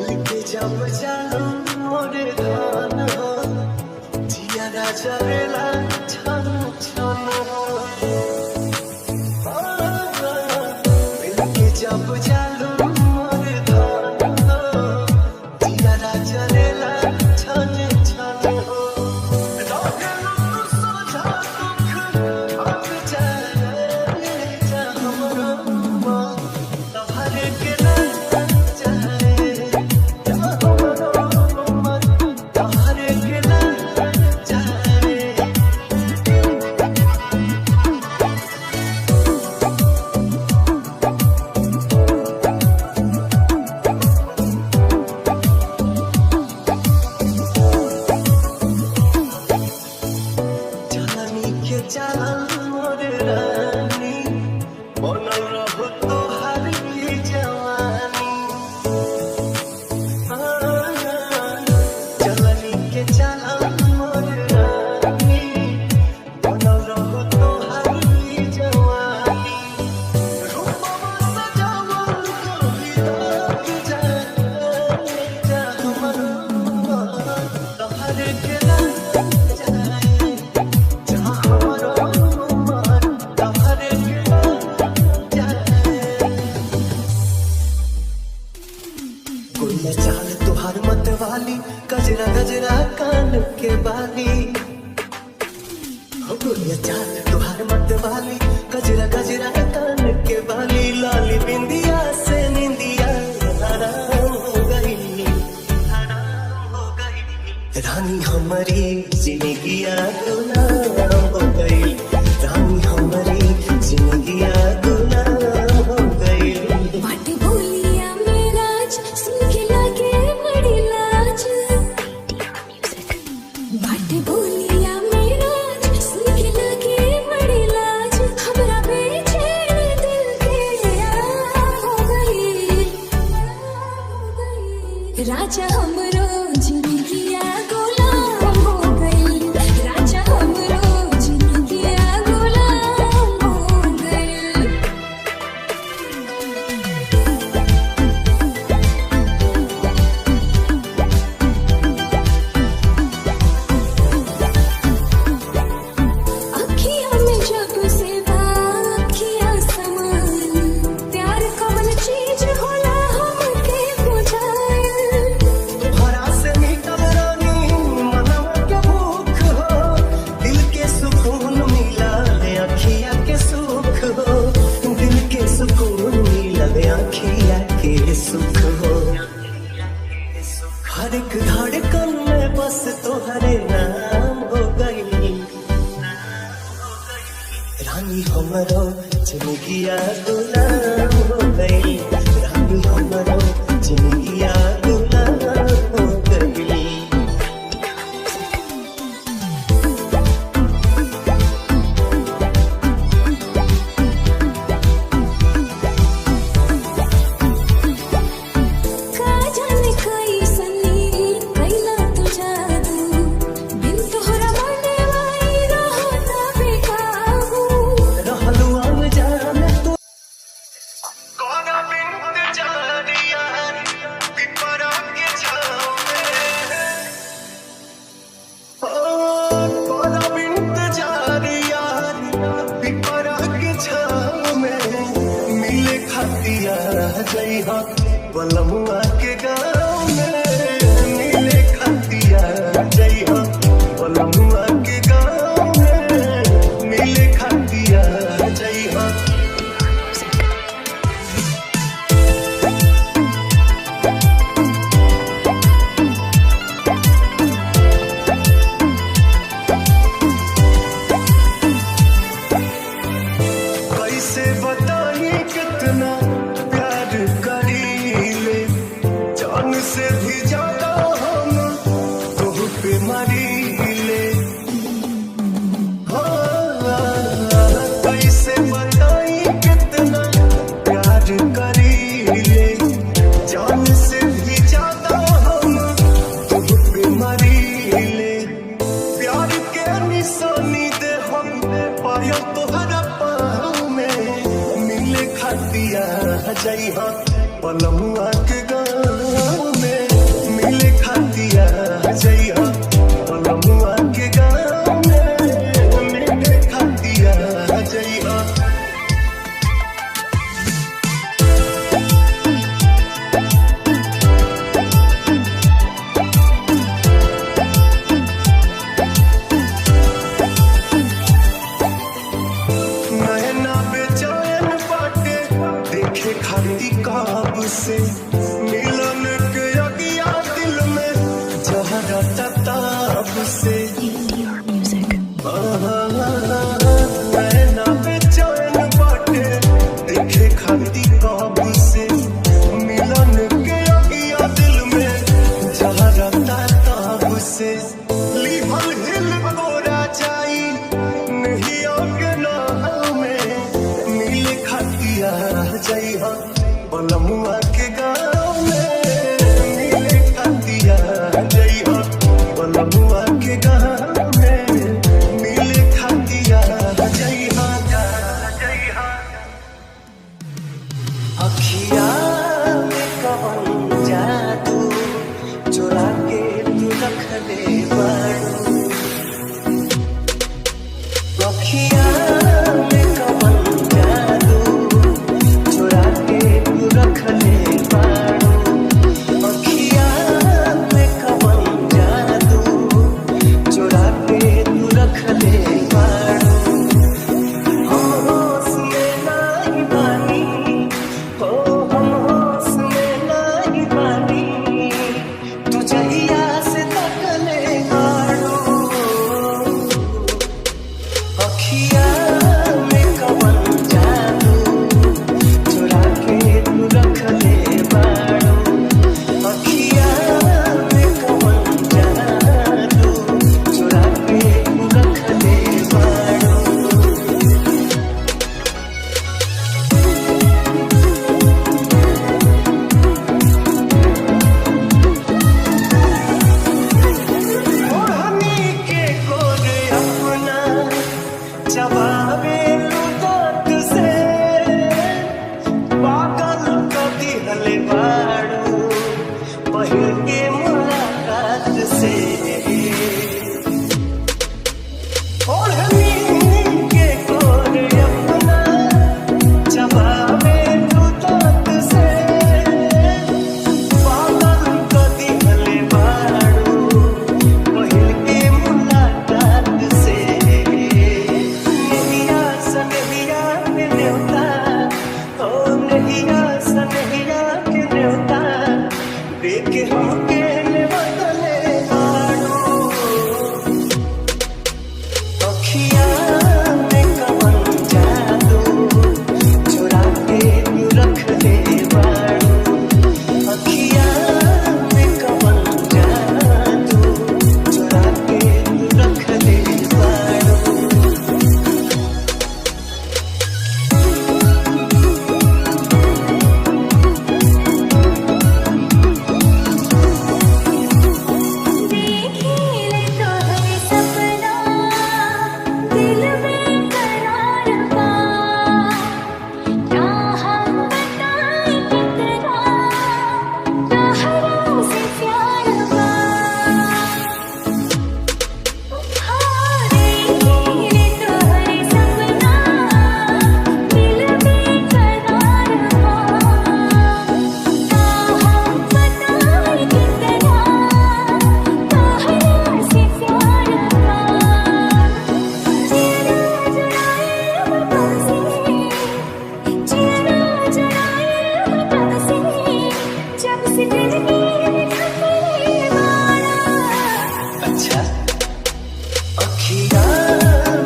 मिलके जब जानो मोरे धान हो जिया राजा रेला छन छन हो मिलके जब जानो मोरे धान हो जिया राजा रेला छन छन हो चाल तुहार मत वाली गजरा गजरा कान के बाली हो गुलिया चाल तुहार मत वाली गजरा गजरा कान के बाली लाली बिंदिया से निंदिया हराम हो गई रानी हमारी जिंदगिया गुलाम हो गई रानी हमारी जिंदगिया गुलाम हो गई राजा हमरो जिंदगिया गुलाम हो गई राजा हमरो जिंदगिया गुलाम हो गई अखियां में जब से अखियां समान प्यार कौन चीज होला सुख हो हर एक धड़कन में बस तुम्हारे नाम हो गई रानी हमारो जिंदगिया गुलाम हो गई रानी हमारो जिंदगिया गुलाम हो गई बलमुआ के गाँव में मिले खातिया जइहा बलमुआ के गाँव में मिले खातिया जइहा कैसे बताई कितना से भी ज्यादा हम तुह पे मरीले कैसे बताई कितना प्यार करीले जान से भी ज्यादा हम तुह पे मरीले प्यार के निशानी दे हम पायो तोहरा पाँव में मिले खातिया जइहा बलमुआ के गाँव में से मिलन के अगिया दिल में जहरा तताब से नैना बेचैन बाटे देखे खाती कब से मिलन के अगिया दिल में जहरा तताब से लिहल हिल गोरा जाई नहीं आगे ना में मिले खातिया जाई बलमुआ के गाँव में मिले खातिया जाई बलमुआ के गाँव में मिले खातिया जाई अखिया में कवन जादू चुरा के तू रख ले बारू अखिया में कवन जादू चुरा के तू रख ले बारू अखिया में कवन जादू चुरा के तू रख ले बारू हम होश में नहीं बानी हो हम होश में नहीं बानी तू जहिया से तकले बारू अखिया में कवन जादू चुरा के तू रख ले बारू अखिया में कवन जादू चुरा के तू रख ले बारू ओढ़नी के गोरे अपना जवाबे लुदत से पागल कदी हले बाड़ू पहिल के मुलाकात से ओढ़नी के गोरे अपना जवाबे लुदत से पागल कदी हले बाड़ू पहिल के मुलाकात से नहिया सनहिया के न्योता ओ नहिया सनहिया के न्योता देखे हमके ने बदले बाड़ू अखिया में कवन जादू चुरा के तू रख ले बाड़ू अखिया में कवन जादू चुरा के तू रख ले बाड़ू देखिले तोहरे सपना दिल में करार बा ना हम बताए कितना तोहरा से प्यार बा देखिले तोहरे सपना दिल में करार बा ना हम बताए कितना तोहरा से प्यार बा चेहरा जुड़ाए बातों से चेहरा जुड़ाए बातों से जब से दिल की धड़कने वाला अच्छा अखिया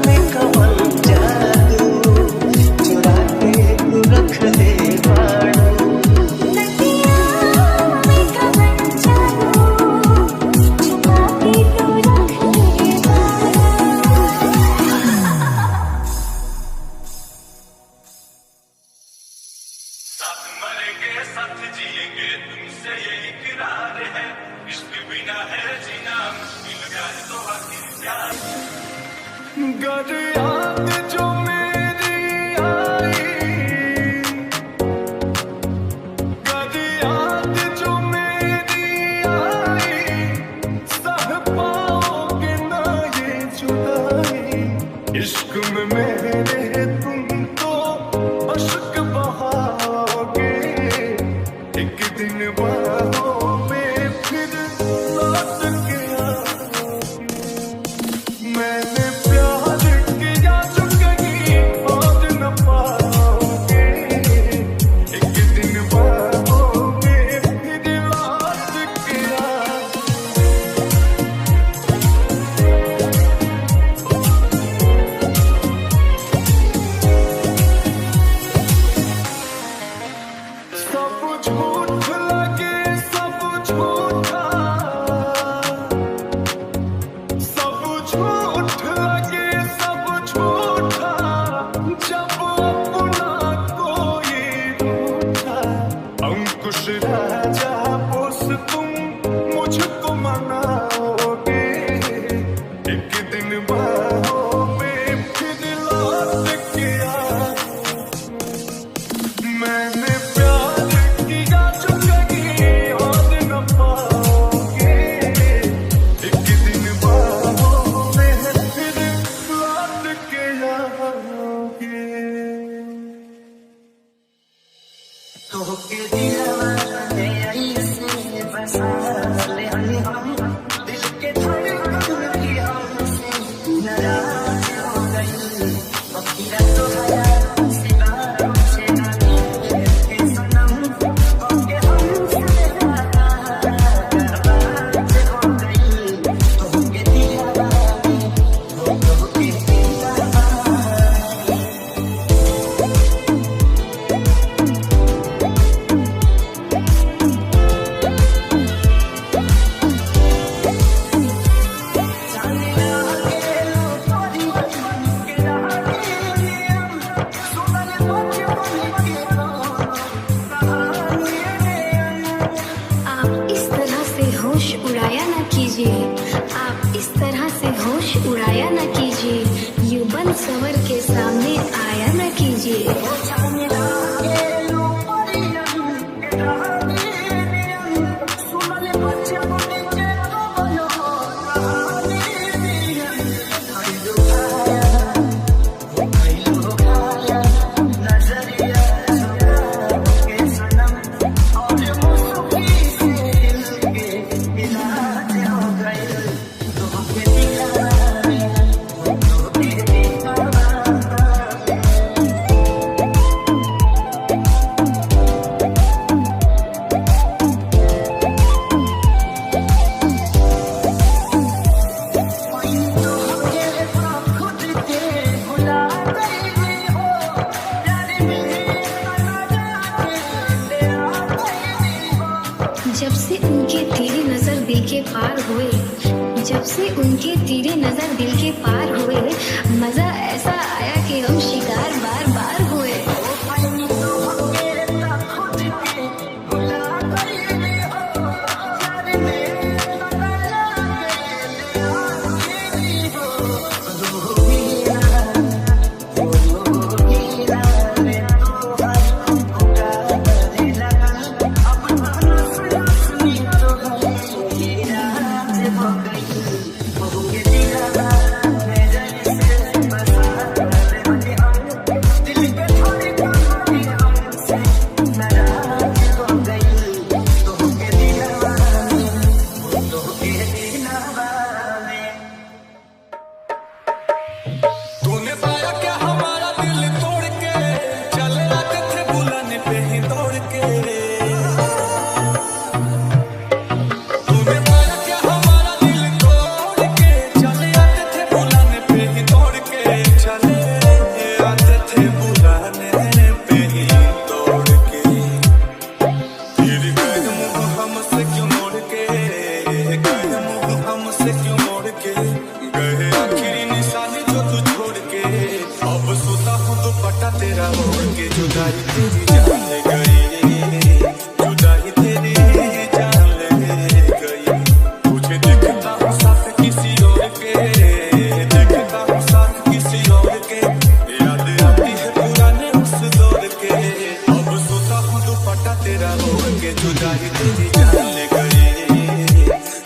में कवन जादू चुरा के तू रख ले बाड़ू नदिया में कवन जादू छुपा के तू रख ले बाड़ा साथ मरेंगे साथ जिएंगे तुमसे ये इकरार है इश्क बिना है जीना मुश्किल जाए तो आखिर प्यार गर याद जो मेरी आई गर याद जो मेरी आई सह पाओगे ना ये जुदाई इश्क में मेरे तुम तो अश्क बहाओगे एक दिन बाहों में फिर लौट के आओगे मैंने प्यार किया जो कहीं और न पाओगे एक दिन बाहों सांस ले हम दिल के धड़कन की हमसे नाराज हो गई अखियां तो हया सितारों से नाते के सनम होके हमसे नाराज हो गई होके दीवाना होके दीवाना आप इस तरह से होश उड़ाया ना कीजिए, आप इस तरह से होश उड़ाया ना कीजिए, यूं बन सवर के सामने आया ना कीजिए। जब से उनके तीरे नजर दिल के पार हुए, जब से उनके तीरे नजर दिल के पार हुए, मजा ऐसा आया कि हम शिकार बार बार हुए। तूने पाया क्या हमारा दिल तोड़ के चले आते थे बुलाने पे ही दौड़ के तूने पाया क्या हमारा दिल तोड़ के चले आते थे बुलाने पे ही दौड़ के चले आते थे बुलाने पे ही दौड़ के फिर गए मुँह हमसे क्यों मोड़ के गए मुँह हमसे क्यों मोड़ के गए आखिरी निशानी जो तू छोड़ के अब सुता हूँ दुपट्टा तेरा ओढ़ के जुदाई तेरी जान ले गई जुदाई तेरी जान ले गई तुझे देखता हूँ साथ किसी और के देखता हूँ साथ किसी और के याद आती है पुराने उस दौर के अब सुता हूँ दुपट्टा तेरा ओढ़ के जुदाई तेरी जान ले गई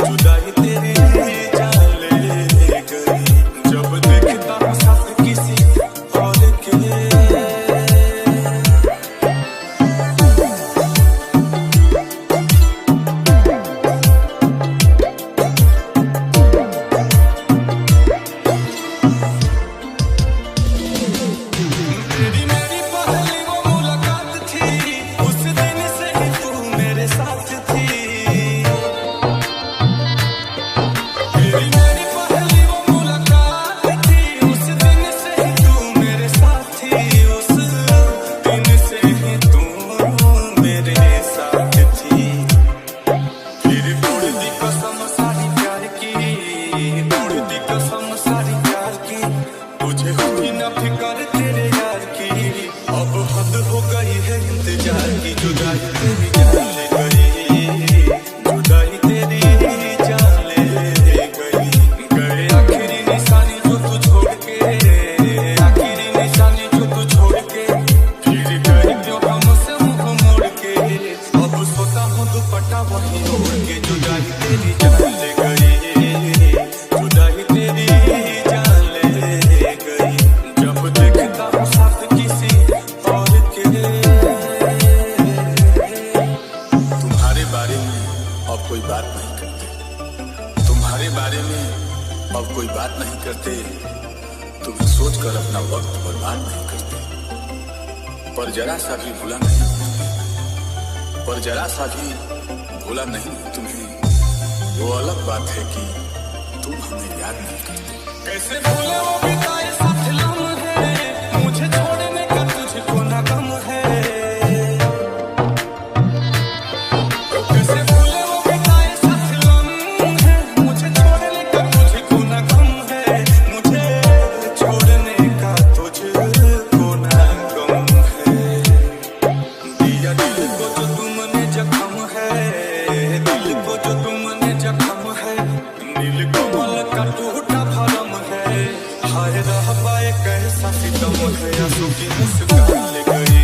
जुदाई तेरी जान ले गई जब देखता हूँ साथ किसी और के तेरी मेरी पहली वो मुलाकात थी उस दिन से ही तू मेरे साथ थी तेरी मेरी पहली वो मुलाकात थी उस दिन से ही तू मेरे साथ थी उस दिन से ही तू मेरे साथ थी फिर तोड़ दी कसम सारी प्यार की तोड़ दी कसम सारी प्यार की तुझे खुदी न फिकर तेरे यार की अब हद हो गई है इंतजार की जुदाई तेरी जान ले गई जुदाई तेरी जान ले गई गए आखिरी निशानी जो तू छोड़ के आखिरी निशानी जो तू छोड़ के फिर गए क्यों हमसे मुंह मोड़ के अब सोता हूँ दुपट्टा वही ओढ़ के जुदाई तेरी जान ले गई जुदाई तेरी जान ले गई जब देखता हूँ साथ किसी और के तुम्हारे बारे में अब कोई बात नहीं करते, तुम्हारे बारे में अब कोई बात नहीं करते, तुम्हें सोचकर अपना वक्त बर्बाद नहीं करते। पर जरा सा भी भूला नहीं, पर जरा सा भी भूला नहीं तुम्हें, वो अलग बात है कि तुम हमें याद नहीं करते। कैसे भूले वो बिताए साथ लम्हे, मुझे छोड़ने का तुझको ना गम है। कैसे भूले वो बिताए साथ लम्हे, मुझे छोड़ने का तुझको ना गम है। मुझे छोड़ने का तुझको ना गम है। दिया दिल को जो तुमने जख्म है, दिल को जो तुमने जख्म है, दिल कोमल का टूटा भरम है। हाय रह पाए कैसा सितम है, आंसू की मुस्कान ले गई,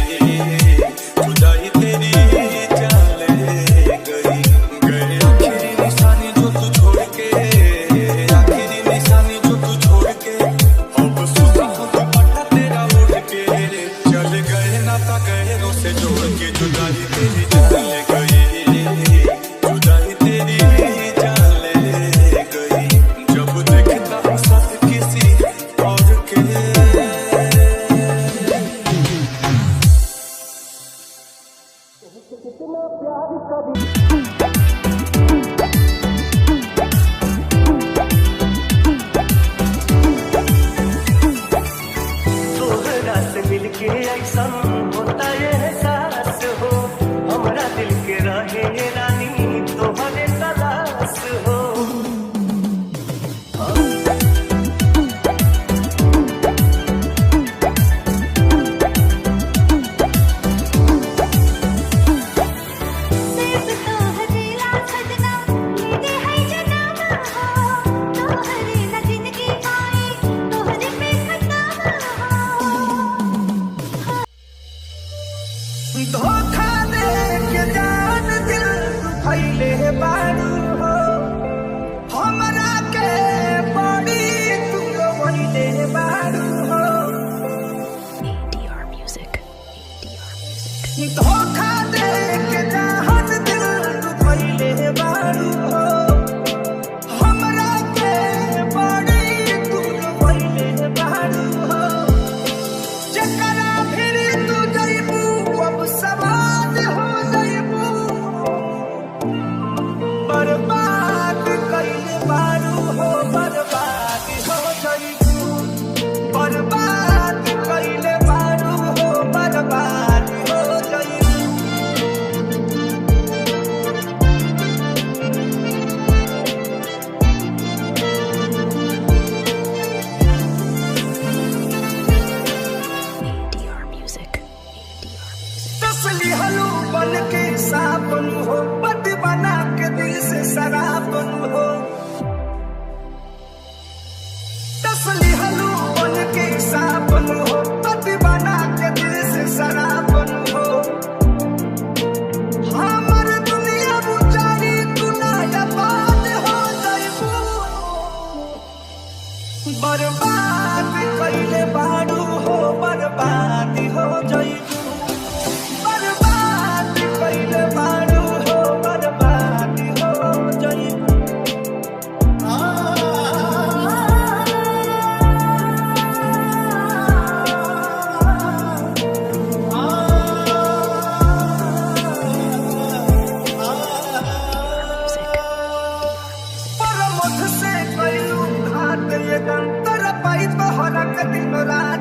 जुदाई तेरी जान ले गई। गए आखिरी निशानी जो तू छोड़ के, आखिरी निशानी जो तू छोड़ के, अब सुबह दुपट्टा तेरा उड़ के चले गए, नाता गहरों से जोड़ के। जुदाई तेरी जान ले गई, जुदाई तेरी जान ले गई। जब देखता हूँ साथ किसी और के, तोहरा से मिलके ऐसा होता है एहसास हो, हमरा दिल के रहे रानी तोहरे तलाश हो। सिर्फ तोहरा सजना मेरे है जनाब हो, तोहरे न जिंदगी पाए तोहरे पे खत्म हो। धोखा दे के जान दिल फैले बारू हो, हमरा के बड़ी तू वैले बारू हो। ADR Music. धोखा दे के जान दिल फैले बारू हो, हमरा के बड़ी तू वैले बारू हो। जकरा फिर तू जइबू अब समाज हो जइबू, बर्बाद कइले बारू हो, बर्बाद हो जइबू, बर्बाद कइले बारू हो, बर्बाद हो जइबू। ADR Music. तसली हलू बन के साबन हो, बद बना के दिल से शराबन हो। तसली हलू बन के साबन हो, बद बना के दिल से शराबन हो। हमर दुनिया बुझाई तू नायाबाद हो जइबू, बर्बाद कइले बारू हो, बर्बाद हो जइबू, बर्बाद कइले बारू हो, बर्बाद हो जइबू। पर मुझसे कइलू घात ये गंतर पाई तोहरा के दिन रात